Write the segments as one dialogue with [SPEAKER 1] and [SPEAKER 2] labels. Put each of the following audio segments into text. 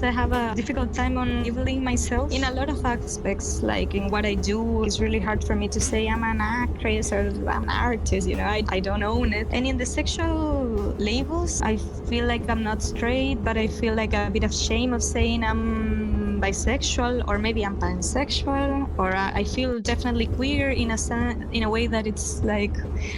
[SPEAKER 1] I have a difficult time on labeling myself in a lot of aspects. Like in what I do, it's really hard for me to say I'm an actress or I'm an artist. I don't own it. And in the sexual labels, I feel like I'm not straight, but I feel like a bit of shame of saying I'm bisexual, or maybe I'm pansexual, or I feel definitely queer in a way that it's like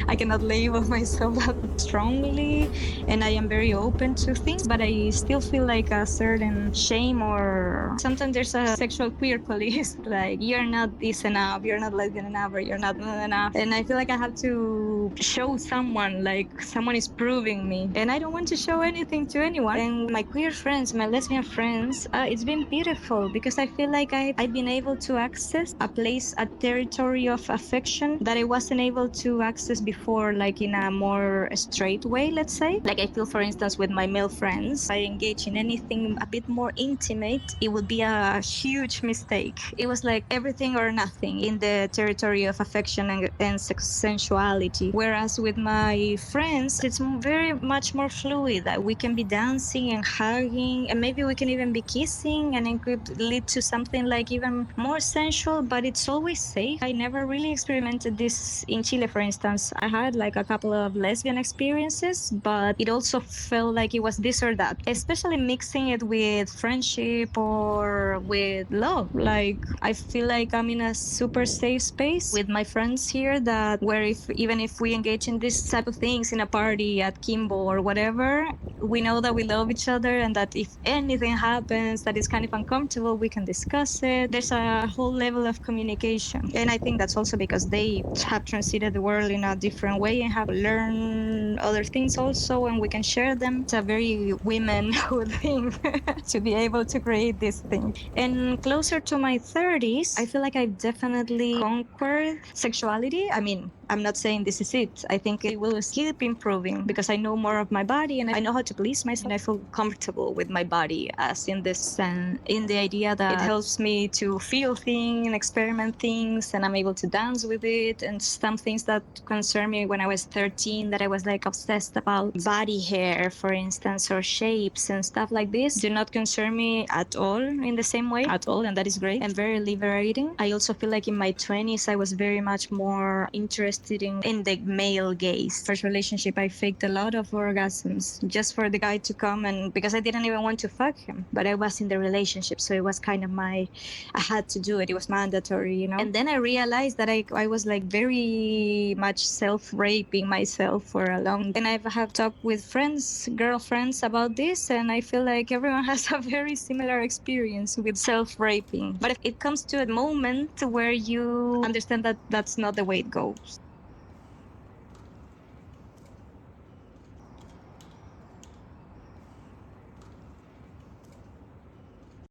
[SPEAKER 1] I cannot label myself that strongly, and I am very open to things, but I still feel like a certain shame, or sometimes there's a sexual queer police, like you're not this enough, you're not lesbian enough, or you're not enough. And I feel like I have to show someone, like someone is proving me, and I don't want to show anything to anyone. And my queer friends, my lesbian friends, it's been beautiful because I feel like I've been able to access a place, a territory of affection that I wasn't able to access before, like in a more straight way, let's say. Like I feel, for instance, with my male friends, I engage in anything a bit more intimate, it would be a huge mistake. It was like everything or nothing in the territory of affection and sensuality. Whereas with my friends, it's very much more fluid. That we can be dancing and hugging, and maybe we can even be kissing, and it could lead to something like even more sensual, but it's always safe. I never really experimented this in Chile, for instance. I had like a couple of lesbian experiences, but it also felt like it was this or that, especially mixing it with friendship or with love. Like I feel like I'm in a super safe space with my friends here, that where if even if we engage in this type of things in a party at Kimbo or whatever, we know that we love each other, and that if anything happens that is kind of uncomfortable, we can discuss it. There's a whole level of communication, and I think that's also because they have transited the world in a different way and have learned other things also, and we can share them. It's a very womenhood thing to be able to create this thing. And closer to my 30s, I feel like I've definitely conquered sexuality. I mean, I'm not saying this is it. I think it will keep improving because I know more of my body and I know how to please myself. And I feel comfortable with my body, as in this in the idea that it helps me to feel things and experiment things, and I'm able to dance with it. And some things that concern me when I was 13, that I was like obsessed about body hair, for instance, or shapes and stuff like this, do not concern me at all in the same way at all, and that is great and very liberating. I also feel like in my 20s I was very much more interested in the male gaze. First relationship, I faked a lot of orgasms just for the guy to come, and because I didn't even want to fuck him, but I was in the relationship, so it was kind of I had to do it. It was mandatory. And then I realized that I was like very much self-raping myself for a long, and I have talked with friends, girlfriends, about this, and I feel like everyone has a very similar experience with self-raping. But it comes to a moment where you understand that that's not the way it goes.